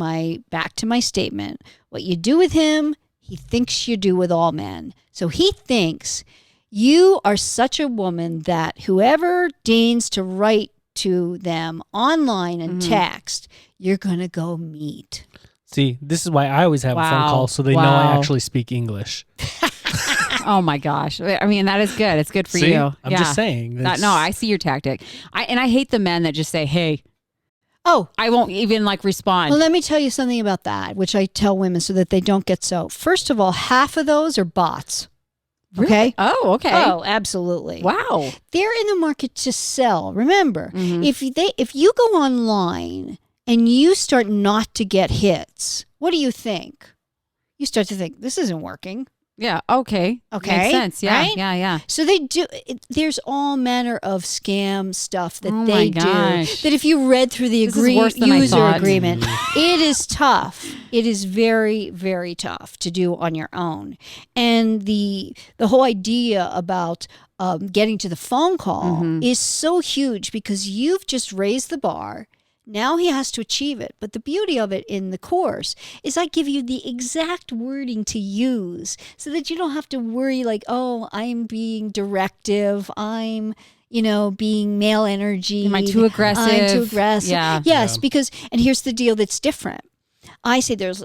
back to my statement, what you do with him, he thinks you do with all men. So he thinks you are such a woman that whoever deigns to write to them online and text, you're going to go meet. See, this is why I always have a phone call so they know I actually speak English. Oh my gosh. I mean, that is good. It's good for See? you. I'm just saying. No, I see your tactic. I hate the men that just say, hey, Oh, I won't even respond. well, let me tell you something about that, which I tell women so that they don't get so. First of all, half of those are bots. Really? Okay. Oh, okay. Oh, absolutely. Wow. They're in the market to sell. Remember, Mhm. if you go online and you start not to get hits, what do you think? You start to think, this isn't working. Yeah. Okay. Okay, Makes sense. Yeah. right? Yeah. So they do. There's all manner of scam stuff that Oh they my do. gosh. That if you read through the This is worse than I user thought. agreement, it is tough. It is very, very tough to do on your own. And the whole idea about getting to the phone call is so huge because you've just raised the bar. Now he has to achieve it. But the beauty of it in the course is I give you the exact wording to use so that you don't have to worry oh, I'm being directive. I'm, being male energy. Am I too aggressive? I'm too aggressive. Yeah. Yes, because, and here's the deal that's different. I say there's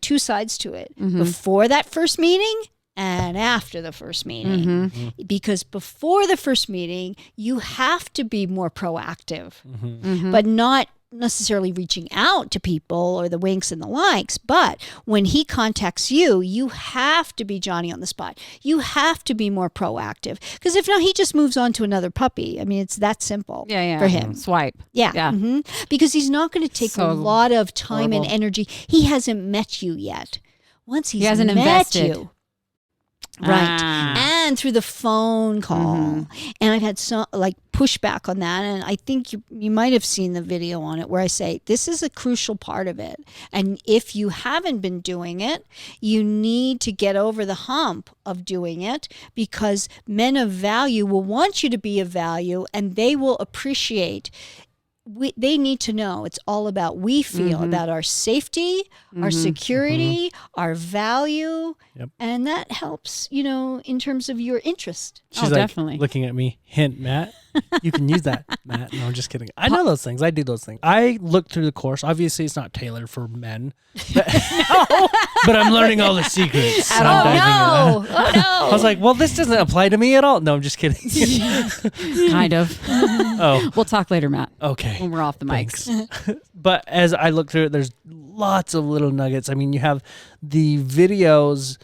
two sides to it. Before that first meeting and after the first meeting. Because before the first meeting, you have to be more proactive, but not necessarily reaching out to people or the winks and the likes. But when he contacts you, you have to be Johnny on the spot. You have to be more proactive. Because if not, he just moves on to another puppy. I mean, it's that simple Yeah. for him. Swipe. Yeah. Yeah. Because he's not going to take So a lot of time horrible. and energy. He hasn't met you yet. Once he's hasn't met invested. you. Right. Ah. And through the phone call. And I've had some pushback on that. And I think you might have seen the video on it where I say, this is a crucial part of it. And if you haven't been doing it, you need to get over the hump of doing it because men of value will want you to be of value and they will appreciate. They need to know it's all about we feel about our safety, our security, our value, and that helps, in terms of your interest. She's definitely. looking at me. Hint, Matt. You can use that, Matt. No, I'm just kidding. I know those things. I do those things. I look through the course. Obviously, it's not tailored for men, but, but I'm learning all the secrets. Oh no! I was like, well, this doesn't apply to me at all. No, I'm just kidding. Kind of. Oh, We'll talk later, Matt, okay. when we're off the mics. Thanks. But as I look through it, there's lots of little nuggets. I mean, you have the videos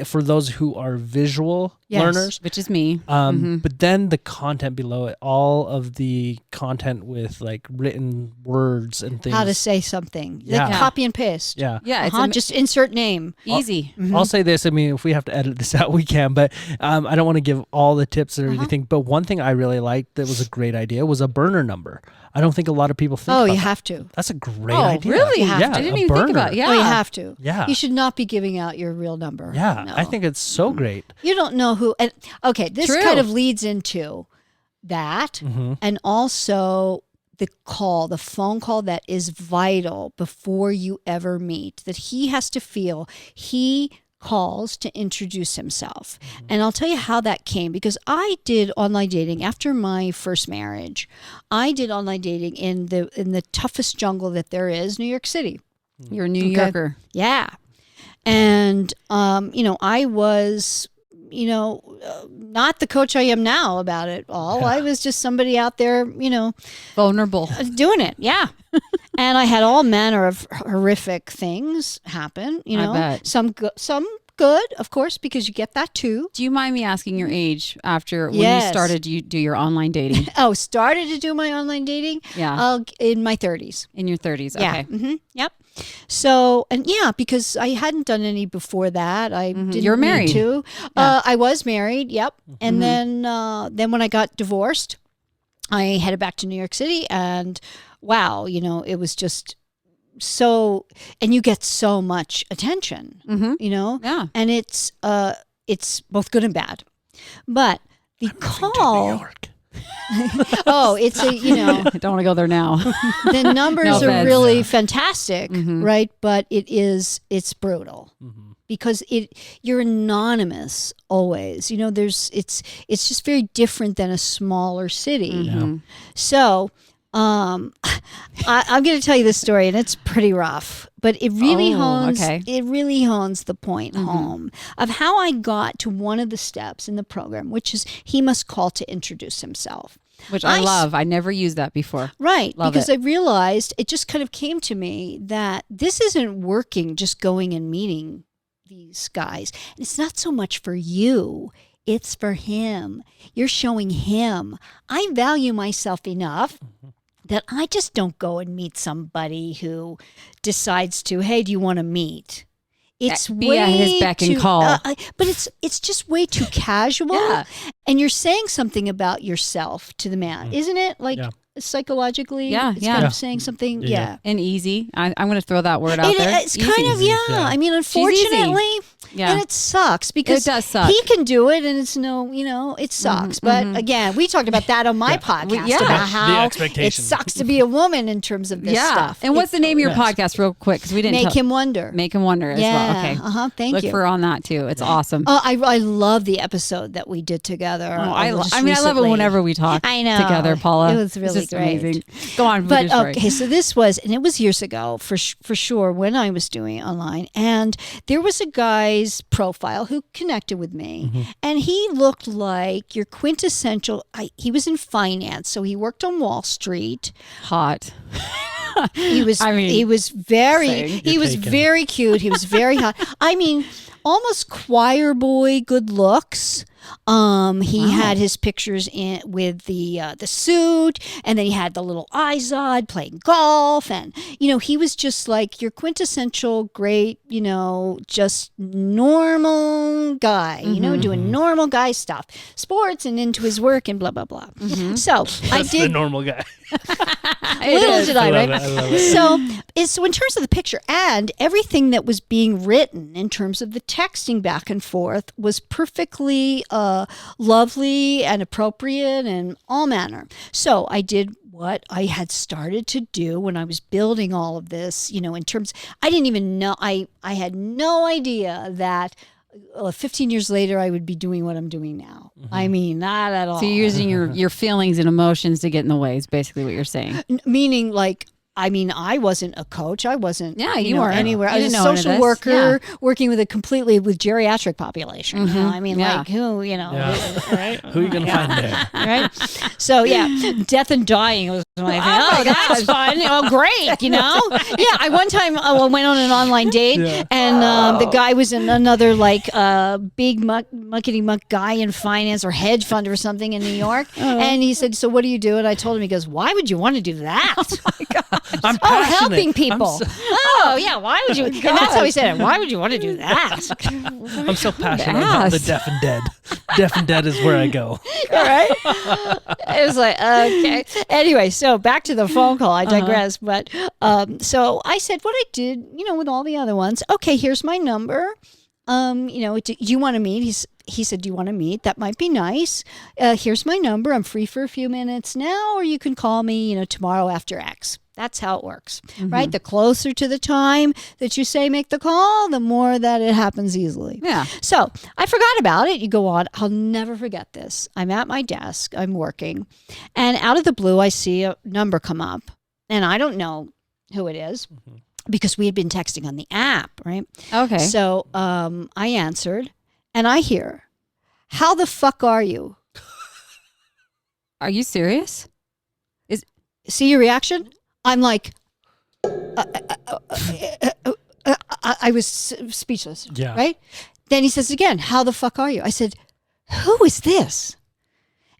for those who are visual learners. Which is me. But then the content below it, all of the content with written words and things. How to say something. Yeah. Copy and paste. Yeah. Yeah. It's Just insert name. easy. I'll say this. I mean, if we have to edit this out, we can. But I don't want to give all the tips or anything. But one thing I really liked that was a great idea was a burner number. I don't think a lot of people think about You that. have to. That's a great Oh, idea. really? You have Yeah, to. I didn't a even think burner. about Yeah. Oh, you have to. Yeah. You should not be giving out your real number. Yeah. No. I think it's so great. You don't know who. And okay, this True. kind of leads into that, and also the phone call that is vital before you ever meet. That he has to feel he calls to introduce himself. And I'll tell you how that came because I did online dating after my first marriage. I did online dating in the toughest jungle that there is, New York City. You're a New Yorker. Yeah. And I was not the coach I am now about it all. Yeah. I was just somebody out there, Vulnerable. doing it. Yeah. And I had all manner of horrific things happen, I bet. some good, of course, because you get that too. Do you mind me asking your age after when Yes. you started to do your online dating? Started to do my online dating Yeah. in my 30s. In your 30s. Yeah. Okay. Yep. So, and because I hadn't done any before that. I didn't You're married. need to. Yeah. I was married. Yep. And then when I got divorced, I headed back to New York City and wow, it was just so, and you get so much attention, Yeah. and it's both good and bad. But the Moving to New call, York. Oh, it's a, I don't want to go there now. the numbers No are offense. really fantastic, Mhm. right? But it's brutal. Because you're anonymous always. It's just very different than a smaller city. Mhm. So I'm going to tell you this story, and it's pretty rough, but it really hones the point home of how I got to one of the steps in the program, which is he must call to introduce himself. Which I love. I never used that before. Right, Love because it. I realized it just kind of came to me that this isn't working just going and meeting these guys. And it's not so much for you, it's for him. You're showing him, I value myself enough that I just don't go and meet somebody who decides to, hey, do you want to meet? It's Be way at his beck and too, call. but it's just way too casual. Yeah. And you're saying something about yourself to the man, isn't it? Like psychologically, it's kind of saying something. Yeah. And easy. I'm going to throw that word out there. It's kind of, I mean, She's easy. unfortunately, Yeah. and it sucks because It does suck. he can do it and it's it sucks. But again, we talked about that on my podcast Yeah. about The how it expectation. sucks to be a woman in terms of this stuff. And what's the name of your podcast, real quick? Because we didn't Make Him Wonder. Make him wonder as well. Okay. Thank Look you. for on that too. It's awesome. I love the episode that we did together. I love it recently. whenever we talk I know. together, Paula. It was really It's just great. amazing. Go on. with But your story. okay, so this was, and it was years ago for sure when I was doing it online. And there was a guy's profile who connected with me, and he looked like your quintessential. He was in finance, so he worked on Wall Street. Hot. He was. I mean, he was very. saying. He You're was taken. very cute. He was very hot. I mean, almost choir boy good looks. He had his pictures in with the suit, and then he had the little Izod playing golf, and he was just like your quintessential great, just normal guy, doing normal guy stuff, sports, and into his work and blah blah blah. So I That's the did. normal guy. Little did I, love right? it, I love it. So in terms of the picture and everything that was being written in terms of the texting back and forth was perfectly lovely and appropriate and all manner. So I did what I had started to do when I was building all of this, in terms, I didn't even know, I had no idea that 15 years later, I would be doing what I'm doing now. I mean, not at all. So you're using your feelings and emotions to get in the way is basically what you're saying. Meaning, like, I wasn't a coach. I wasn't. Yeah, you weren't. anywhere. You I was a didn't know any of social this. worker working with with geriatric population. I mean, Yeah. like who right? Who are you going to find there? Right. So death and dying was my thing. Oh, that's fun. Oh, great. Yeah. I one time went on an online date, and the guy was in another big muckety muck guy in finance or hedge fund or something in New York, and he said, "So what do you do?" And I told him, he goes, "Why would you want to do that?" Oh my God. I'm Oh, passionate. helping people. Oh, yeah. Why would you? And that's how he said it. Why would you want to do that? I'm so passionate about the deaf and dead. Deaf and dead is where I go. All right. It was like, okay. Anyway, so back to the phone call. I digress. But so I said what I did, with all the other ones. Okay, here's my number. Do you want to meet? He said, do you want to meet? That might be nice. Here's my number. I'm free for a few minutes now, or you can call me, tomorrow after X. That's how it works, right? The closer to the time that you say make the call, the more that it happens easily. Yeah. So I forgot about it. You go on. I'll never forget this. I'm at my desk. I'm working. And out of the blue, I see a number come up. And I don't know who it is because we had been texting on the app, right? Okay. So I answered. And I hear, how the fuck are you? Are you serious? See your reaction? I'm like, I was speechless. Yeah. Right? Then he says again, how the fuck are you? I said, who is this?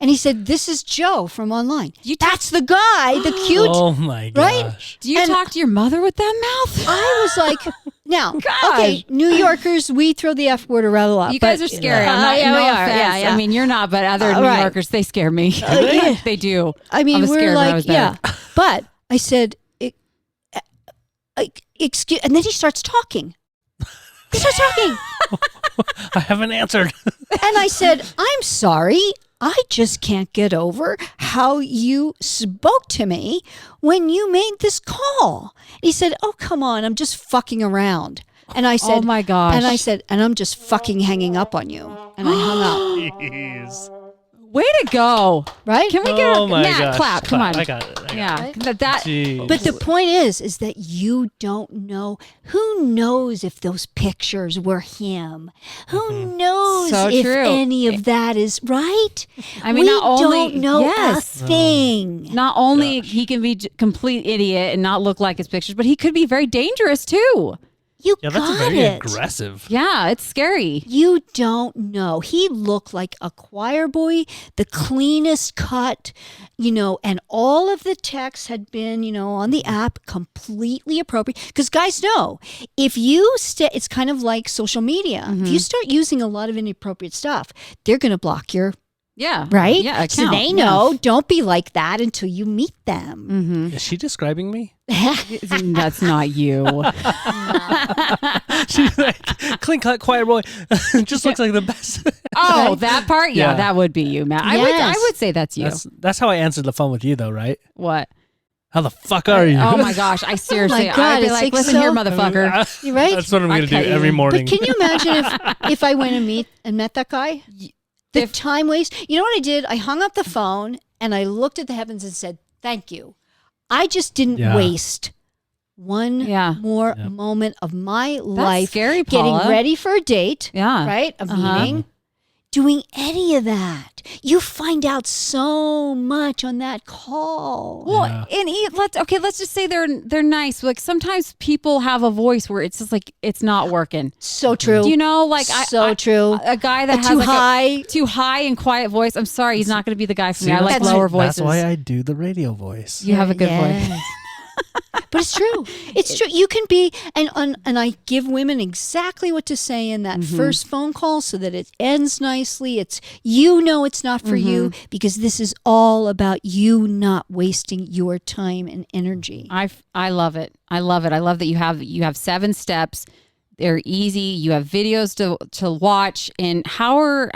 And he said, this is Joe from online. That's the guy, the cute. Oh my Right? gosh. Do you And- talk to your mother with that mouth? I was like, now, Gosh. okay, New Yorkers, we throw the F word around a lot. You guys but- are scary. I'm not, yeah, no we are. offense. Yeah. I mean, you're not, but other New right. Yorkers, they scare me. yeah. They do. I mean, I was we're scared when I was like, there. yeah. But I said, excuse, and then he starts talking. He starts talking. I haven't answered. And I said, I'm sorry. I just can't get over how you spoke to me when you made this call. He said, oh, come on, I'm just fucking around. And I said, oh my gosh. And I said, and I'm just fucking hanging up on you. And I hung up. Jeez. Way to go. Right? Can we get Oh a my Matt gosh. clap? Come on. I got it. Yeah. Right? Jeez. But the point is that you don't know. Who knows if those pictures were him? Who knows So if true. any of that is right? I mean, we not only- don't know yes. a thing. Not only he can be complete idiot and not look like his pictures, but he could be very dangerous too. You yeah, got that's very it. aggressive. Yeah, it's scary. You don't know. He looked like a choir boy, the cleanest cut, and all of the texts had been, on the app completely appropriate. Because guys know, if you it's kind of like social media. If you start using a lot of inappropriate stuff, they're going to block your, Yeah. right? Yeah. So they know, don't be like that until you meet them. Mm-hmm. Is she describing me? That's not you. She's like, clean cut, choir boy. Just looks like the best. Oh, that part? Yeah, Yeah. that would be you, Matt. I Yes. would say that's you. That's how I answered the phone with you, though, right? What? How the fuck are you? Oh my gosh! I seriously, God, I'd be it's like, like listen so- here, motherfucker. You're right. That's what I'm I'll going to do cut you. every morning. But can you imagine if I went and met that guy? The If- time waste. You know what I did? I hung up the phone and I looked at the heavens and said, thank you. I just didn't Yeah. waste one Yeah. more Yep. moment of my That's life scary, getting Paula. ready for a date, Yeah. right? A Uh-huh. meeting. Doing any of that. You find out so much on that call. Well, Yeah. and let's just say they're nice. Like sometimes people have a voice where it's just like it's not working. So true. Do you know, like true. a guy that has Too like high. too high and quiet voice. I'm sorry, he's not going to be the guy for See, me. I like that's lower why- voices. That's why I do the radio voice. You have a good voice. Yes. But it's true. It's true. You can be, and I give women exactly what to say in that first phone call so that it ends nicely. It's, it's not for you because this is all about you not wasting your time and energy. I love it. I love it. I love that you have 7 steps. They're easy. You have videos to watch. And how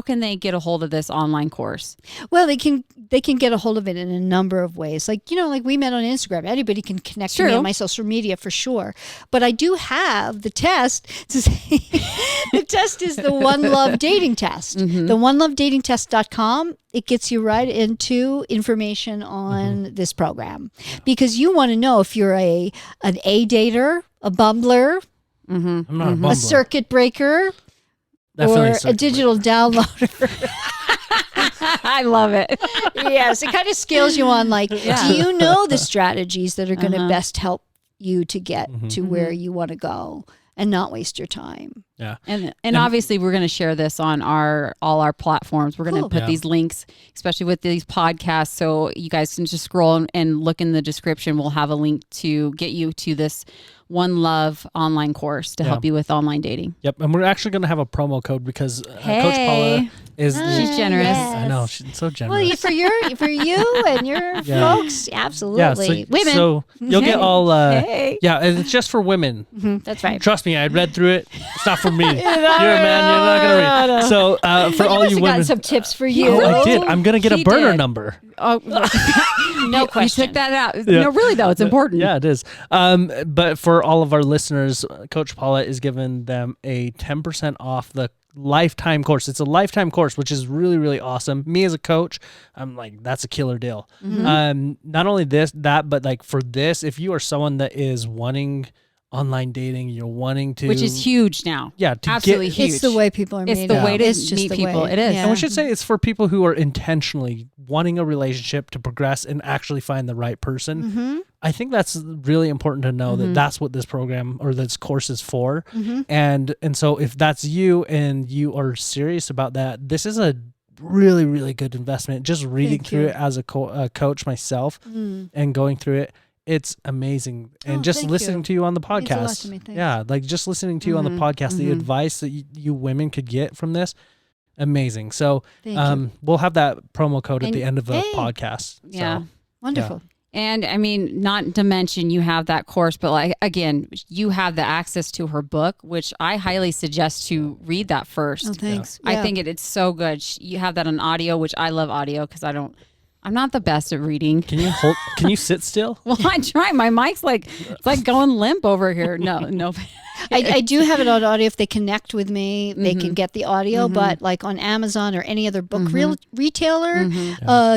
can they get a hold of this online course? Well, they can get a hold of it in a number of ways. Like, like we met on Instagram. Anybody can connect to me True. on my social media for sure. But I do have the test to say the test is the One Love dating test. The onelovedatingtest.com. It gets you right into information on this program because you want to know if you're an A dater, a bumbler, I'm not a bumbler. a circuit breaker, Definitely or a circuit digital downloader. I love it. Yes, it kind of scales you on like, Yeah. do you know the strategies that are going to best help you to get to where you want to go and not waste your time? Yeah. And obviously we're going to share this on all our platforms. We're going to Cool. put Yeah. these links, especially with these podcasts, so you guys can just scroll and look in the description. We'll have a link to get you to this One Love online course to help you with online dating. Yep. And we're actually going to have a promo code because Coach Hey. Paula is She's generous. yes. I know, she's so generous. Well, for you and your Yeah. folks, absolutely. Women. So you'll get all, Hey. yeah, and it's just for women. That's right. Trust me, I read through it. It's not for me. You're a man. You're not going to read. So for But all must you have women. gotten some tips for you. Oh, I did. I'm going to get a He burner did. number. Oh, No you question. took that out. Yeah. No, really though, it's important. Yeah, it is. But for all of our listeners, Coach Paula is giving them a 10% off the lifetime course. It's a lifetime course, which is really, really awesome. Me as a coach, I'm like, that's a killer deal. Not only but like for this, if you are someone that is wanting online dating, you're wanting to, Which is huge now. Yeah, to Absolutely get, huge. It's the way people are It's made. the up. way to It's just meet the people. way. It is. Yeah. and we should say it's for people who are intentionally wanting a relationship to progress and actually find the right person. I think that's really important to know that that's what this program or this course is for. And so if that's you and you are serious about that, this is a really, really good investment. Just reading Thank through you. it as a coach myself and going through it, it's amazing. And Oh, just thank listening you. to you on the Means a lot podcast. to me, thanks. Yeah, like just listening to you on the podcast, the advice that you women could get from this, amazing. So Thank you. we'll have that promo code at And- the end of the hey. podcast. Yeah. So, Wonderful. And I mean, not to mention you have that course, but like, again, you have the access to her book, which I highly suggest to read that first. Oh, thanks. I think it's so good. You have that on audio, which I love audio because I'm not the best at reading. Can you sit still? Well, I try. My mic's it's like going limp over here. No. I do have it on audio. If they connect with me, they can get the audio. But like on Amazon or any other book retailer,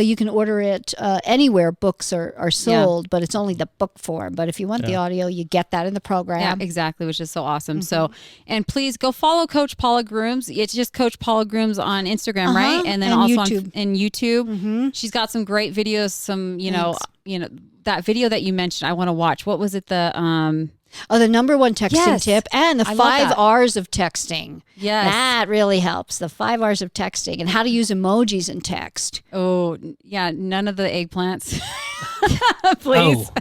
you can order it anywhere books are sold, but it's only the book form. But if you want the audio, you get that in the program. Yeah, exactly, which is so awesome. So, and please go follow Coach Paula Grooms. It's just Coach Paula Grooms on Instagram, right? And then also YouTube. on YouTube. She's got some great videos. Some, you know, that video that you mentioned, I want to watch. What was it? The number one texting tip and the I love 5 that. R's of texting. Yes. That really helps. The 5 R's of texting and how to use emojis in text. Oh, yeah. None of the eggplants. Please. Oh.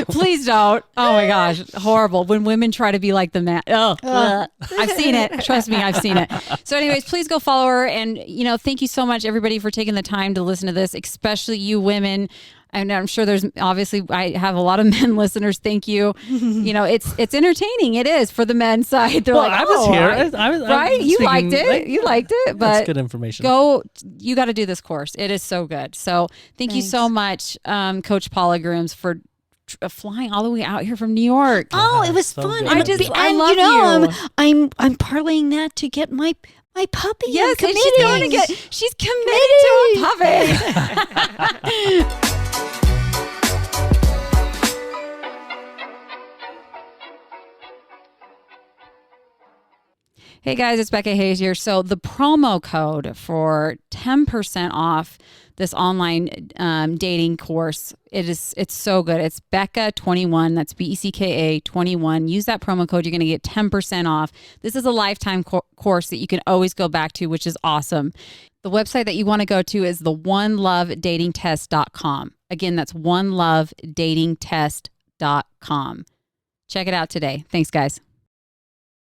Please don't. Oh my gosh. Horrible. When women try to be like the man. Oh, I've seen it. Trust me, I've seen it. So anyways, please go follow her. And, thank you so much, everybody, for taking the time to listen to this, especially you women. And I'm sure there's obviously, I have a lot of men listeners. Thank you. It's entertaining. It is for the men's side. They're I was here. I was right? You liked it. You liked it. But that's good information. You got to do this course. It is so good. So thank you so much, Coach Paula Grooms, for flying all the way out here from New York. Oh, it was so fun. good. I love you. I'm parlaying that to get my puppy. Yes, I'm committing. she's committed to a puppy. Hey guys, it's Becca Hayes here. So the promo code for 10% off this online dating course, it's so good. It's Becca21. That's BECKA 21. Use that promo code. You're going to get 10% off. This is a lifetime course that you can always go back to, which is awesome. The website that you want to go to is the onelovedatingtest.com. Again, that's onelovedatingtest.com. Check it out today. Thanks, guys.